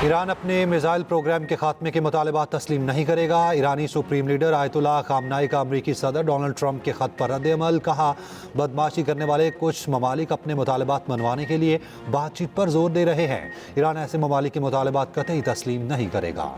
Iran अपने missile programme के खात्मे के मुतालबात तस्लीम नहीं करेगा। ईरानी सुप्रीम लीडर आयतुल्लाह खामनाई का अमरीकी सदर डोनाल्ड ट्रंप के खत पर रद्द-ए-अमल। कहा, बदमाशी करने वाले कुछ ममालिक अपने मुतालबात मनवाने के लिए बातचीत पर जोर दे रहे हैं। ईरान ऐसे ममालिक के मुतालबात कतई तस्लीम नहीं करेगा।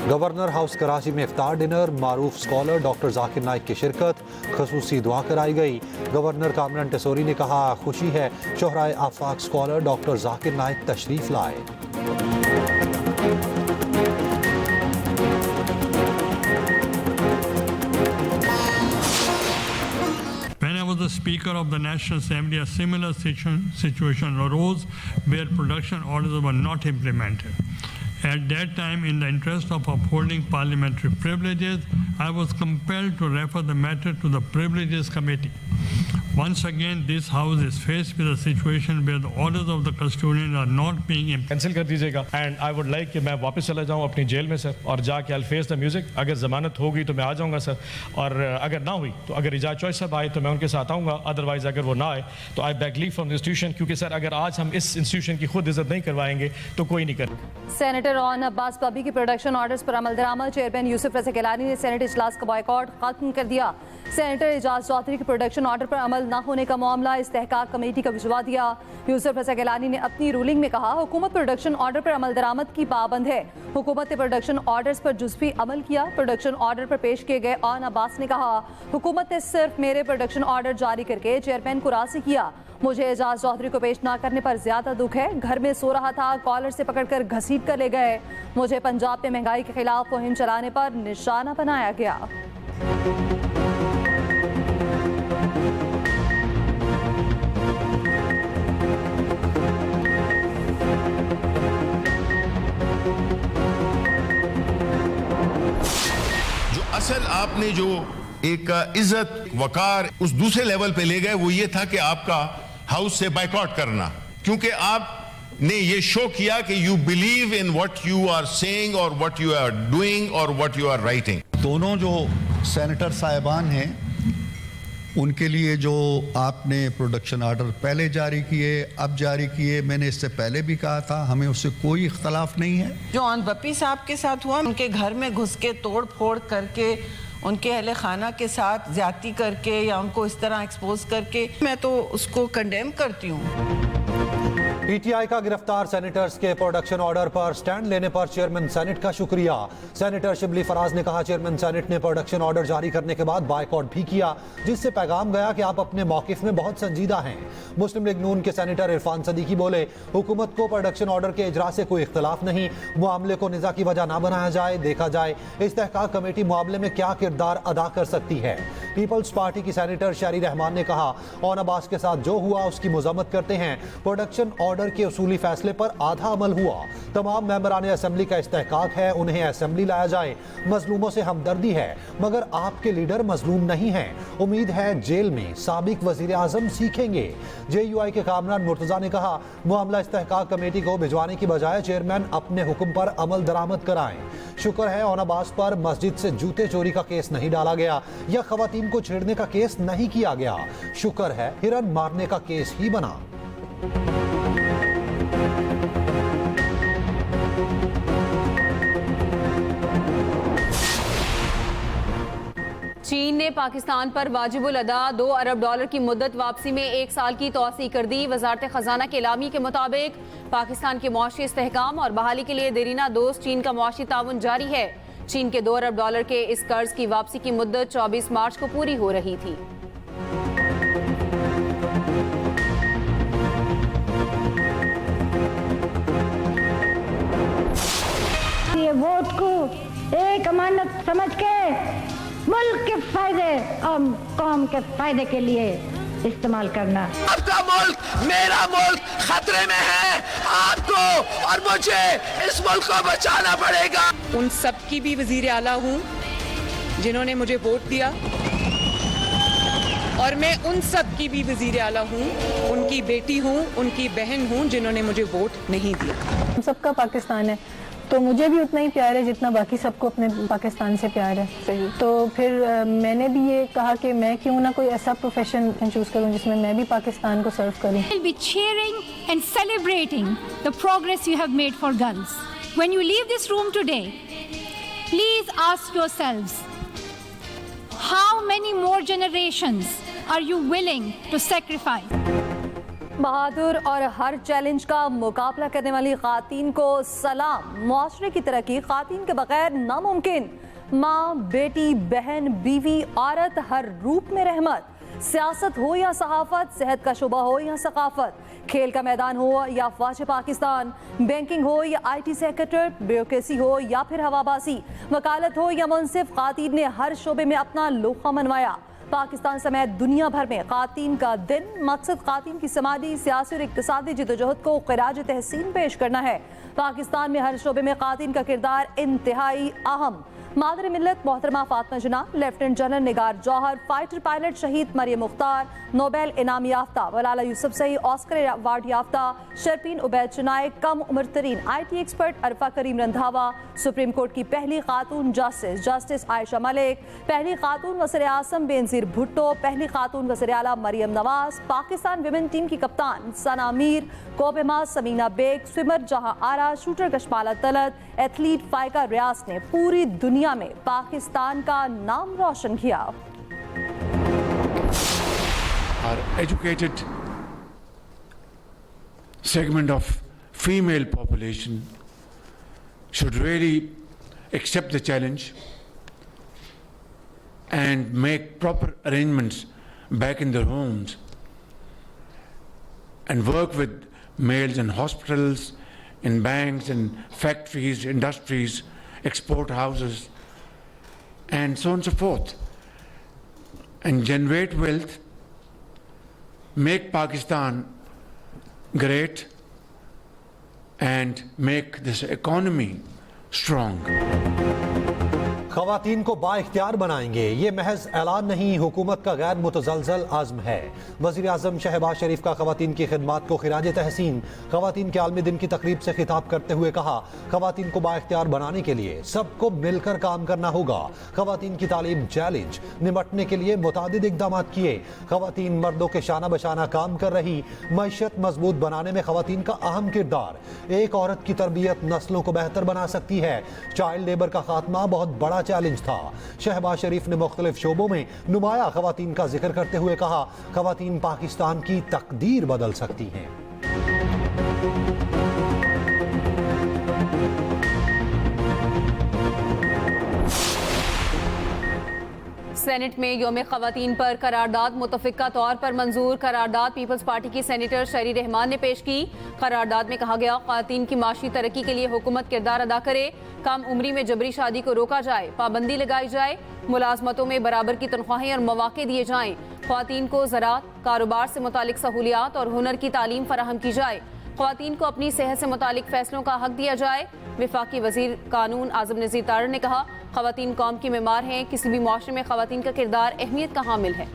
गवर्नर हाउस कराची में इफ्तार डिनर, मारूफ स्कॉलर डॉक्टर जाकिर नाइक की शिरकत, खसूसी दुआ कराई गई। गवर्नर कामरान टेसोरी ने कहा, खुशी है शोहराए आफाक स्कॉलर डॉक्टर जाकिर नाइक तशरीफ लाए। When I was the Speaker of the National Assembly, a similar situation arose where production orders were not implemented. At that time, in the interest of upholding parliamentary privileges, I was compelled to refer the matter to the Privileges Committee. Once again, this House is faced with a situation where the orders of the custodian are not being implemented. Cancel कर दीजिएगा and I would like कि मैं वापस चला जाऊँ अपनी jail में sir, और जाके आई फेस द म्यूजिक। अगर जमानत होगी तो मैं आ जाऊँगा सर, और अगर ना हुई तो अगर इजाज़ चॉइस साहब आए तो मैं उनके साथ आऊँगा, अदरवाइज अगर वो ना आए तो I back leave from the institution, क्योंकि सर अगर आज हम इस इंस्टीट्यूशन की खुद इज्जत नहीं करवाएंगे तो कोई नहीं करेगा। सेनेटर ऑन अब्बास पबी की प्रोडक्शन ऑर्डर्स पर अमल दरामद। चेयरमैन यूसुफ रज़ा गिलानी ने सेनेट इजलास का बॉयकॉट खत्म कर दिया। सेनेटर एजाज चौधरी के प्रोडक्शन ऑर्डर पर अमल न होने का मामला इस्तेहकाक कमेटी को भिजवा दिया। यूसुफ रज़ा गिलानी ने अपनी रूलिंग में कहा, हुकूमत प्रोडक्शन ऑर्डर पर अमल दरामद की पाबंद है। हुकूमत ने प्रोडक्शन ऑर्डर्स पर जुज़वी अमल किया। प्रोडक्शन ऑर्डर पर पेश किए गए ऑन अब्बास ने कहा, हुकूमत ने सिर्फ मेरे प्रोडक्शन ऑर्डर जारी करके चेयरमैन को राज़ी किया। मुझे एजाज चौधरी को पेश ना करने पर ज्यादा दुख है। घर में सो रहा था, कॉलर से पकड़कर घसीट कर ले गए। मुझे पंजाब में महंगाई के खिलाफ मुहिम चलाने पर निशाना बनाया गया। असल आपने जो एक इज्जत वकार उस दूसरे लेवल पे ले गए, वो ये था कि आपका हाउस से बाइकआउट करना, क्योंकि आपने ये शो किया कि you believe in what you are saying और व्हाट यू आर डूइंग और व्हाट यू आर राइटिंग। दोनों जो सेनेटर साहिबान हैं उनके लिए जो आपने प्रोडक्शन ऑर्डर पहले जारी किए, अब जारी किए, मैंने इससे पहले भी कहा था, हमें उससे कोई इख्तलाफ नहीं है। जो ऑन बप्पी साहब के साथ हुआ, उनके घर में घुस के तोड़ फोड़ करके, उनके अहले खाना के साथ ज्यादती करके या उनको इस तरह एक्सपोज करके, मैं तो उसको कंडेम करती हूँ। पीटीआई का गिरफ्तार सेनेटर्स के प्रोडक्शन ऑर्डर पर स्टैंड लेने पर चेयरमैन सेनेट का शुक्रिया। सेनेटर शिबली फराज ने कहा, चेयरमैन सेनेट ने प्रोडक्शन ऑर्डर जारी करने के बाद बायकॉट भी किया, जिससे पैगाम गया कि आप अपने मौकिफ में बहुत संजीदा हैं। मुस्लिम लीग नून के सेनेटर इरफान सदीकी बोले, हुकूमत को प्रोडक्शन ऑर्डर के इजरा से कोई इख्तलाफ नहीं, मामले को निज़ा की वजह ना बनाया जाए, देखा जाए इस्तेहकाक कमेटी मामले में क्या किरदार अदा कर सकती है। पीपल्स पार्टी की सेनेटर शारी रहमान ने कहा, ऑन अब्बास के साथ जो हुआ उसकी मजम्मत करते हैं। प्रोडक्शन ऑर्डर के उसूली फैसले पर आधा अमल हुआ। तमाम मेंबरान असेंबली का इस्तेहकाक है, उन्हें असेंबली लाया जाए। मजलूमों से हमदर्दी है, मगर आपके लीडर मजलूम नहीं हैं। उम्मीद है जेल में साबिक वजीर आजम सीखेंगे। JUI के कामरान मुर्तजा ने कहा, मामला इस्तेहकाक कमेटी को भिजवाने की बजाय चेयरमैन अपने हुक्म पर अमल दरामद कराएं। शुक्र है ऑन अब्बास पर मस्जिद से जूते चोरी का केस नहीं डाला गया या खवातीन को छेड़ने का केस नहीं किया गया। शुक्र है हिरन मारने का केस ही बना। चीन ने पाकिस्तान पर वाजिबुल अदा $2 अरब की मुद्दत वापसी में 1 साल की तौसी कर दी। वजारत खजाना के एलामी के मुताबिक पाकिस्तान के मुआशी इस्तेहकाम और बहाली के लिए देरीना दोस्त चीन का मुआशी ताउन जारी है। चीन के $2 अरब के इस कर्ज की वापसी की मुद्दत 24 मार्च को पूरी हो रही थी। ये वोट को एक अमानत समझ के मुल्क के फायदे और कौम के फायदे के लिए इस्तेमाल करना। आपका मुल्क, मेरा मुल्क खतरे में है। आपको और मुझे इस मुल्क को बचाना पड़ेगा। उन सब की भी वजीर आला हूँ जिन्होंने मुझे वोट दिया, और मैं उन सब की भी वजीर आला हूँ, उनकी बेटी हूँ, उनकी बहन हूँ जिन्होंने मुझे वोट नहीं दिया। हम सबका पाकिस्तान है, तो मुझे भी उतना ही प्यार है जितना बाकी सबको अपने पाकिस्तान से प्यार है। सही। तो फिर मैंने भी ये कहा कि मैं क्यों ना कोई ऐसा प्रोफेशन चूज करूं जिसमें मैं भी पाकिस्तान को सर्व करूं। We'll be cheering and celebrating the progress you have made for girls. When you leave this room today, please ask yourselves, how many more generations are you willing to sacrifice? बहादुर और हर challenge का मुकाबला करने वाली खातीन को सलाम। मुआशरे की तरक्की खातीन के बगैर नामुमकिन। माँ, बेटी, बहन, बीवी, औरत, हर रूप में रहमत। सियासत हो या सहाफत, सेहत का शुबा हो या सकाफत, खेल का मैदान हो या फौज पाकिस्तान, बैंकिंग हो या IT सेक्रेटरी, ब्यूरोक्रेसी हो या फिर हवाबाजी, वकालत हो या मुनसिफ, खातीन ने हर शोबे में अपना लोहा मनवाया। पाकिस्तान समेत दुनिया भर में खातीन का दिन मकसद खातीन की समाजी, सियासी और इक्तिसादी जिद्दोजहद को खिराज तहसीन पेश करना है। पाकिस्तान में हर शोबे में खातीन का किरदार इंतहाई अहम। मादर मिल्लत मोहतरमा फातिमा जिन्ना, लेफ्टिनेंट जनरल निगार जौहर, फाइटर पायलट शहीद मरियम मुख्तार, नोबेल इनाम याफ्ता मलाला यूसुफजई, ऑस्कर अवार्ड याफ्ता शर्फीन उबैद चुनाए, कम उम्र तरीन IT expert Arfa Karim Randhawa, supreme court की पहली खातून जस्टिस आयशा मलिक, पहली खातून वज़ीर आज़म बेनज़ीर भुट्टो, पहली खातून वज़ीर आला मरियम नवाज, पाकिस्तान विमेन टीम की कप्तान सना मीर, कोबेमा समीना बेग, स्विमर जहां आरा, शूटर कशमाला तलत, एथलीट फाइका रियाज ने पूरी दुनिया में पाकिस्तान का नाम रोशन किया। Our educated segment of female population should really accept the challenge and make proper arrangements back in their homes and work with males in hospitals, in banks, in factories, industries, export houses, and so on and so forth, and generate wealth, make Pakistan great, and make this economy strong. खवातीन को बाइख्तियार बनाएंगे, ये महज ऐलान नहीं, हुकूमत का गैर मुतज़लज़ल आज़म है। वज़ीर आज़म शहबाज शरीफ का खवातीन की खिदमात को खिराज तहसीन। खवातीन के आलमी दिन की तकरीब से खिताब करते हुए कहा, खवातीन को बाइख्तियार बनाने के लिए सबको मिलकर काम करना होगा। खवातीन की तालीम चैलेंज, निमटने के लिए मुतादिद इक़दाम किए। खवातीन मर्दों के शाना बशाना काम कर रही, मईशत मजबूत बनाने में खवातीन का अहम किरदार। एक औरत की तरबियत नस्लों को बेहतर बना सकती है। चाइल्ड लेबर का खात्मा बहुत बड़ा चैलेंज था। शहबाज शरीफ ने मुख्तलिफ शोबों में नुमाया खवातीन का जिक्र करते हुए कहा, खवातीन पाकिस्तान की तकदीर बदल सकती हैं। सेनेट में यौम ख़वातीन पर करारदाद मुतफ़िक़ा तौर पर मंजूर। करारदाद पीपल्स पार्टी की सेनेटर शहरी रहमान ने पेश की। करारदाद में कहा गया, ख़वातीन की माशी तरक्की के लिए हुकूमत किरदार अदा करे, कम उम्री में जबरी शादी को रोका जाए, पाबंदी लगाई जाए, मुलाजमतों में बराबर की तनख्वाहें और मौक़े दिए जाएँ, ख़वातीन को ज़राअत, कारोबार से मुतालिक सहूलियात और हुनर की तालीम फराहम की जाए, ख़वातीन को अपनी सेहत से मुतालिक फैसलों का हक दिया जाए। विफाकी वज़ीर कानून आज़म नज़ीर तारड़ ने कहा, ख़वातीन कौम की मेमार हैं, किसी भी माशरे में ख़वातीन का किरदार अहमियत का हामिल है।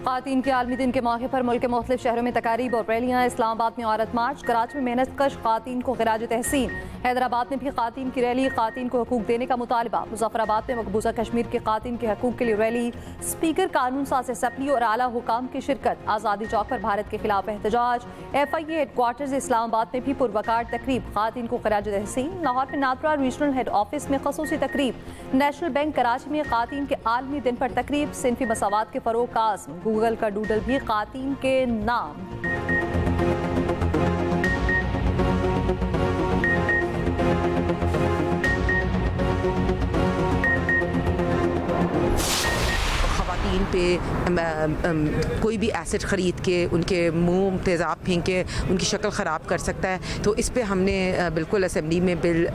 ख़वातीन के आलमी दिन के मौके पर मुल्क के मुख्तलिफ शहरों में तकारीब और रैलियाँ। इस्लामाबाद में औरत मार्च, कराची में मेहनत कश ख़वातीन को खिराज तहसीन, हैदराबाद में भी ख़वातीन की रैली, ख़वातीन को हकूक़ देने का मुतालबा। मुज़फ़्फ़राबाद में मकबूजा कश्मीर के ख़वातीन के हकूक़ के लिए रैली, स्पीकर कानून साज असम्बली और आला हुकाम की शिरकत। आज़ादी चौक पर भारत के खिलाफ एहतजाज। FIA हेडक्वार्टर्स इस्लामाबाद में भी पुरवकार तकरीब, ख़वातीन को खिराज तहसीन। लाहौर में नादरा रीजनल हेड ऑफिस में ख़ुसूसी तकरीब। नेशनल बैंक कराची में ख़वातीन के आलमी दिन पर तकरीब। सिनफी मसावात के फ़रोग़ का आज़म, गूगल का डूडल भी ख़वातीन के नाम। ख़वातीन पे कोई भी एसेट ख़रीद के उनके मुंह तेज़ाब फेंक के उनकी शक्ल ख़राब कर सकता है, तो इस पे हमने बिल्कुल असेंबली में बिल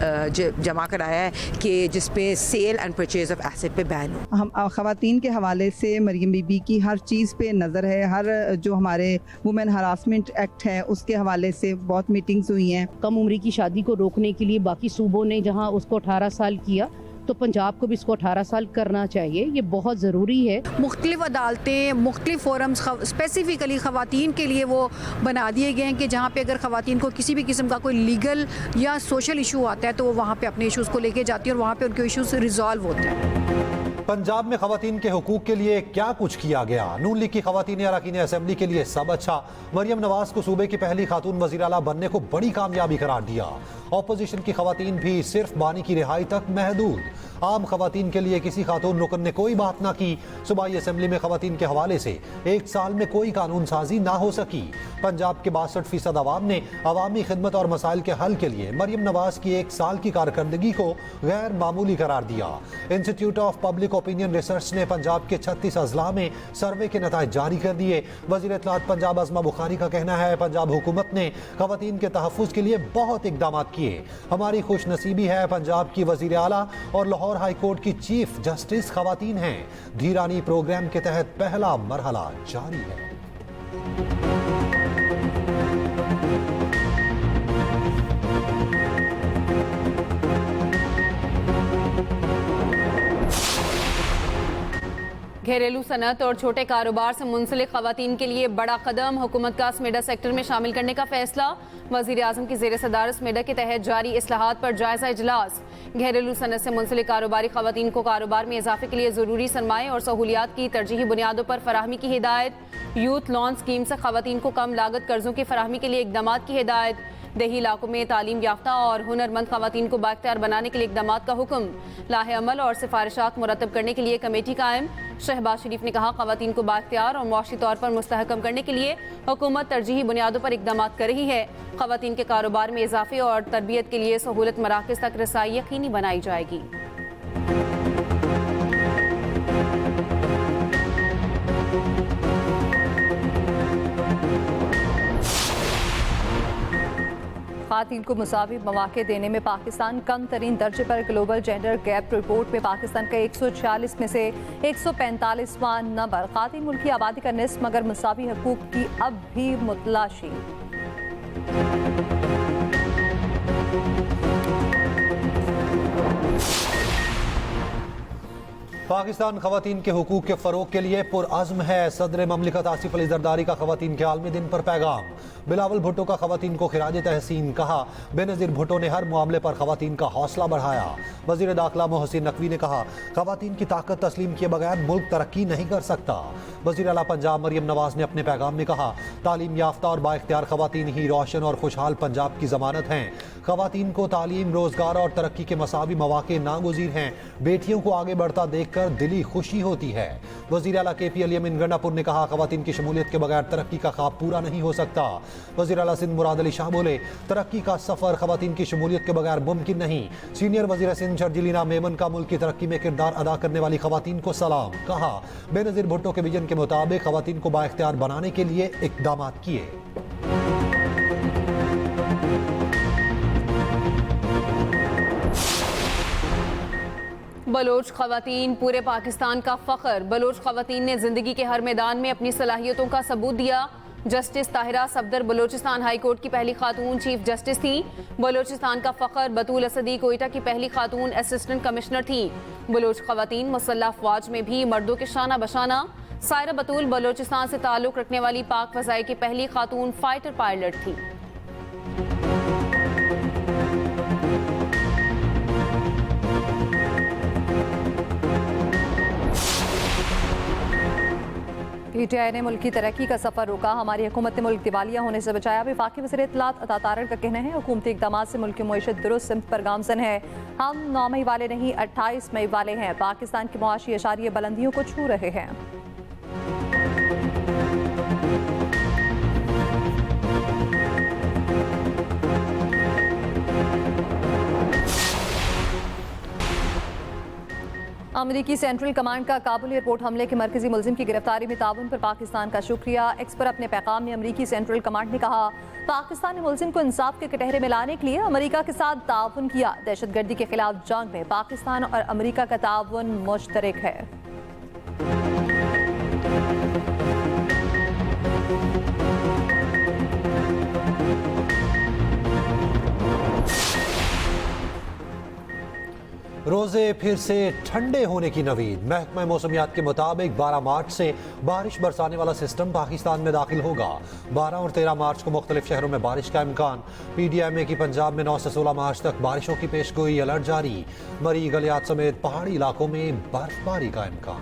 जमा कराया है कि जिस पे sale and purchase of asset पे बैन हो। हम ख़वातीन के हवाले से मरियम बीबी की हर चीज़ पे नज़र है। हर जो हमारे वुमेन हरासमेंट एक्ट है उसके हवाले से बहुत मीटिंग्स हुई हैं। कम उम्री की शादी को रोकने के लिए बाकी सूबों ने जहाँ उसको 18 साल किया, तो पंजाब को भी इसको 18 साल करना चाहिए, ये बहुत ज़रूरी है। मुख्तलिफ अदालतें, मुख्तलिफ फोरम्स स्पेसिफिकली ख़वातीन के लिए वो बना दिए गए हैं कि जहाँ पे अगर ख़वातीन को किसी भी किस्म का कोई लीगल या सोशल इशू आता है तो वो वहाँ पे अपने इशूज़ को लेके जाती है और वहाँ पे उनके इशूज़ रिजॉल्व होते हैं। पंजाब में खवातीन के हुकूक के लिए क्या कुछ किया गया? नून लीग की खवातीन अरकान असेंबली के लिए सब अच्छा। मरियम नवाज को सूबे की पहली खातून वज़ीर आला बनने को बड़ी कामयाबी करार दिया। ऑपोजिशन की खवातीन भी सिर्फ बानी की रिहाई तक महदूद। आम खवातीन के लिए किसी खातून रुकन ने कोई बात ना की। सूबाई असेंबली में खवातीन के हवाले से 1 साल में कोई कानून साजी ना हो सकी। पंजाब के 62% अवाम ने अवामी खिदमत और मसाइल के हल के लिए मरियम नवाज की 1 साल की कारकर्दगी को गैर मामूली करार दिया। Institute of public opinion research ने पंजाब के 36 अजला में सर्वे के नताइज जारी कर दिए। वज़ीर इत्तलात पंजाब अज़मा बुखारी का कहना है, पंजाब हुकूमत ने खवातीन के तहफ़्फ़ुज़ के लिए बहुत इक़दाम किए। हमारी खुशनसीबी है पंजाब की वज़ीर आला और लाहौर हाई कोर्ट की चीफ जस्टिस खवातीन हैं। धीरानी प्रोग्राम के तहत पहला मरहला जारी है। घरेलू सनत और छोटे कारोबार से मुंसलिक खवातीन के लिए बड़ा कदम, हुकूमत का स्मेडा सेक्टर में शामिल करने का फैसला। वज़ीर आज़म की ज़ेर सदारत स्मेडा के तहत जारी इस्लाहात पर जायज़ा इजलास। घरेलू सनत से मुंसलिक कारोबारी खवातीन को कारोबार में इजाफे के लिए ज़रूरी सरमाए और सहूलियात की तरजीही बुनियादों पर फराहमी की हिदायत। यूथ लोन स्कीम से खवातीन को कम लागत कर्जों की फराहमी के लिए इकदाम की हिदायत। देही इलाकों में तालीम याफ्ता और हुनरमंद खवातीन को बाख्तियार बनाने के लिए इकदाम का हुक्म। लाहे अमल और सिफारिशात मुरतब करने के लिए कमेटी कायम। शहबाज शरीफ ने कहा, खवातीन को बाख्तियार और मुआशी तौर पर मुस्तहकम करने के लिए हुकूमत तरजीही बुनियादों पर इकदाम कर रही है। खवातीन के कारोबार में इजाफे और तरबियत के लिए सहूलत मराकज़ तक रसाई यकीनी बनाई जाएगी। ख़वातीन को मुसावी मौक़े देने में पाकिस्तान कम तरीन दर्जे पर। ग्लोबल जेंडर गैप रिपोर्ट में पाकिस्तान का 146 में से 145वां नंबर। ख़वातीन मुल्क की आबादी का निस्फ मगर मुसावी हकूक़ की अब भी मुतलाशी। पाकिस्तान खवातीन के हुकूक के फ़रोग के लिए पुरअज़्म है। सदर ममलिकत आसिफ अली ज़रदारी का खवातीन के आलमी दिन पर पैगाम। बिलावल भुट्टो का खवातीन को खिराज तहसीन। कहा, बेनज़ीर भुट्टो ने हर मामले पर खवातीन का हौसला बढ़ाया। वज़ीर दाखिला मोहसिन नकवी ने कहा, खवातीन की ताकत तस्लीम किए बगैर मुल्क तरक्की नहीं कर सकता। वज़ीर आला पंजाब मरियम नवाज ने अपने पैगाम में कहा, तालीम याफ्ता और बाइख्तियार खवातीन ही रोशन और खुशहाल पंजाब की ज़मानत हैं। खवातीन को तालीम, रोज़गार और तरक्की के मसावी मौक़े नागुज़ीर हैं। बेटियों को आगे बढ़ता देख कर दिली खुशी होती है। वज़ीर आला KP अली अमीन गंडापुर ने कहा, खवातीन की शमूलियत के बगैर तरक्की का ख्वाब पूरा नहीं हो सकता। वज़ीर आला सिंध मुराद अली शाह बोले, तरक्की का सफ़र खवातीन की शमूलियत के बगैर मुमकिन नहीं। सीनियर वज़ीर सिंध शर्जिलीना मेमन का मुल्क की तरक्की में किरदार अदा करने वाली खवातीन को सलाम। कहा, बेनज़ीर भुट्टो के विजन के मुताबिक खवातीन को बाइख्तियार बनाने के लिए इक़दाम किए। बलोच खवातीन पूरे पाकिस्तान का फ़ख्र। बलोच खवातीन ने ज़िंदगी के हर मैदान में अपनी सलाहियतों का सबूत दिया। Justice Tahira Safdar Balochistan high court की पहली खातून चीफ जस्टिस थी। बलोचिस्तान का फ़ख्र बतूल असदी कोयटा की पहली खातून असिस्टेंट कमिश्नर थी। बलोच खवातीन मुसल्लह अफवाज में भी मर्दों के शाना बशाना। सायरा बतूल बलोचिस्तान से ताल्लुक़ रखने वाली पाक फ़ज़ाई की पहली खातून फाइटर पायलट थी। PTI ने मुल्क की तरक्की का सफ़र रोका। हमारी हुकूमत ने मुल्क दिवालिया होने से बचाया। वफाकी वज़ीर इत्तलात अता तारड़ का कहना है, हुकूमती इक़दामात से मुल्क की मईशत दुरुस्त सिमत पर गामज़न है। हम 9 मई वाले नहीं 28 मई वाले हैं। पाकिस्तान की मुआशी अशारिये बुलंदियों को छू रहे हैं। अमरीकी सेंट्रल कमांड का काबुल एयरपोर्ट हमले के मरकजी मुलजिम की गिरफ्तारी में ताउन पर पाकिस्तान का शुक्रिया। एक्स पर अपने पैगाम में अमरीकी सेंट्रल कमांड ने कहा, पाकिस्तान ने मुलजिम को इंसाफ के कटहरे में लाने के लिए अमरीका के साथ ताउन किया। दहशतगर्दी के खिलाफ जंग में पाकिस्तान और अमरीका का ताउन मुश्तरक है। रोजे फिर से ठंडे होने की नवीद। महकमा मौसमियात के मुताबिक 12 मार्च से बारिश बरसाने वाला सिस्टम पाकिस्तान में दाखिल होगा। 12 और 13 मार्च को मुख्तलिफ शहरों में बारिश का इम्कान। PDMA की पंजाब में 9 से 16 मार्च तक बारिशों की पेशगोई, अलर्ट जारी। मरी गलियात समेत पहाड़ी इलाकों में बर्फबारी का इम्कान।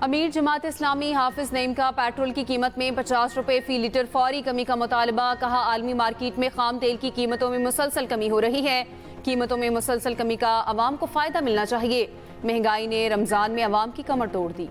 अमीर जमात इस्लामी हाफिज नईम का पेट्रोल की कीमत में 50 रुपए फी लीटर फौरी कमी का मुतालबा। कहा, आलमी मार्केट में खाम तेल की कीमतों में मुसलसल कमी हो रही है। कीमतों में मुसलसल कमी का अवाम को फायदा मिलना चाहिए। महंगाई ने रमजान में अवाम की कमर तोड़ दी।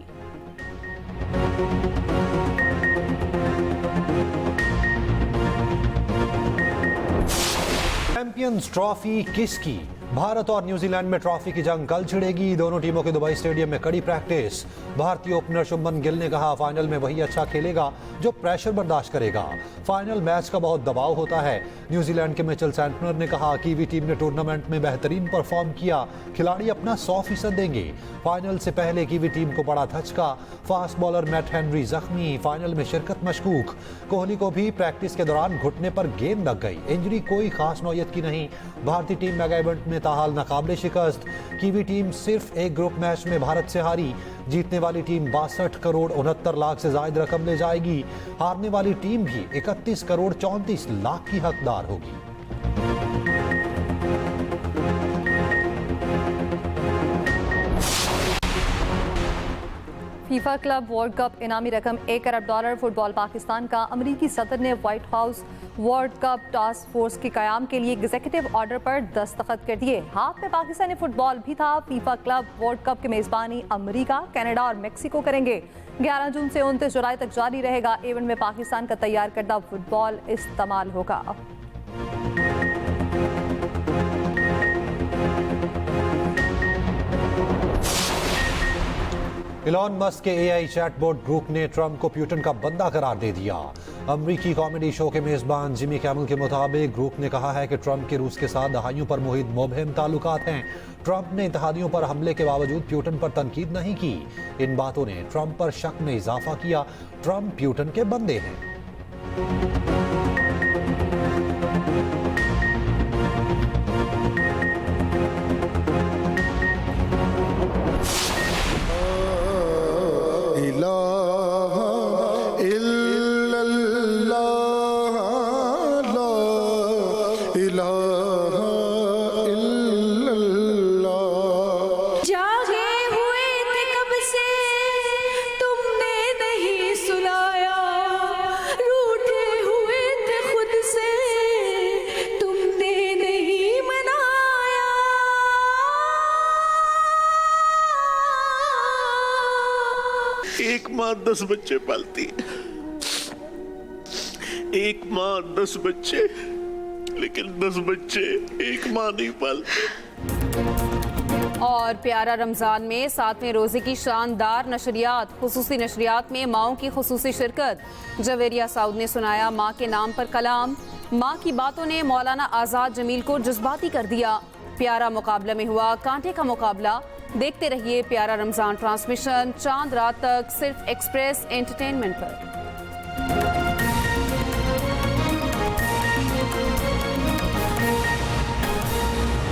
चैंपियंस ट्रॉफी किसकी? भारत और न्यूजीलैंड में ट्रॉफी की जंग कल छिड़ेगी। दोनों टीमों के दुबई स्टेडियम में कड़ी प्रैक्टिस। भारतीय ओपनर शुभमन गिल ने कहा, फाइनल में वही अच्छा खेलेगा जो प्रेशर बर्दाश्त करेगा। फाइनल मैच का बहुत दबाव होता है। न्यूजीलैंड के मिचेल सैंटनर ने कहा, कीवी टीम ने टूर्नामेंट में बेहतरीन परफॉर्म किया, खिलाड़ी अपना 100% देंगे। फाइनल से पहले कीवी टीम को बड़ा धचका। फास्ट बॉलर मैट हेनरी जख्मी, फाइनल में शिरकत मशकूक। कोहली को भी प्रैक्टिस के दौरान घुटने पर गेंद लग गई। इंजरी कोई खास नौयत की नहीं। भारतीय टीम मेगा इवेंट में ताहाल नाकाबिले शिकस्त। कीवी टीम सिर्फ एक ग्रुप मैच में भारत से हारी। जीतने वाली टीम 62 करोड़ 69 लाख से ज्यादा रकम ले जाएगी। हारने वाली टीम भी 31 करोड़ 34 लाख की हकदार होगी। फीफा क्लब वर्ल्ड कप इनामी रकम $1 अरब। फुटबॉल पाकिस्तान का अमरीकी सदर ने white house world cup task force के कयाम के लिए एग्जीक्यूटिव ऑर्डर पर दस्तखत कर दिए। हाथ में पाकिस्तानी फुटबॉल भी था। फीफा क्लब वर्ल्ड कप की मेजबानी अमेरिका, कनाडा और मेक्सिको करेंगे। 11 जून से 29 जुलाई तक जारी रहेगा। इवेंट में पाकिस्तान का तैयार करदा फुटबॉल इस्तेमाल होगा। इलॉन मस्क के AI चैटबॉट ग्रुप ने ट्रंप को प्यूटन का बंदा करार दे दिया। अमरीकी कॉमेडी शो के मेजबान जिमी कैमल के मुताबिक ग्रुप ने कहा है कि ट्रंप के रूस के साथ दहाइयों पर मुहित मुबहिम ताल्लुकात हैं। ट्रंप ने इत्तेहादियों पर हमले के बावजूद प्यूटन पर तनकीद नहीं की। इन बातों ने ट्रंप पर शक में इजाफा किया। ट्रंप प्यूटन के बंदे हैं। एक माँ 10 बच्चे पालती है। एक माँ 10 बच्चे, लेकिन 10 बच्चे एक माँ नहीं पालते। और प्यारा रमजान में 7वें रोजे की शानदार नशरियात। खुसूसी नशरियात में माओं की खुसूसी शिरकत। जवेरिया साउद ने सुनाया माँ के नाम पर कलाम। माँ की बातों ने मौलाना आजाद जमील को जज्बाती कर दिया। प्यारा मुकाबला में हुआ कांटे का मुकाबला। देखते रहिए प्यारा रमजान ट्रांसमिशन चांद रात तक सिर्फ एक्सप्रेस एंटरटेनमेंट पर।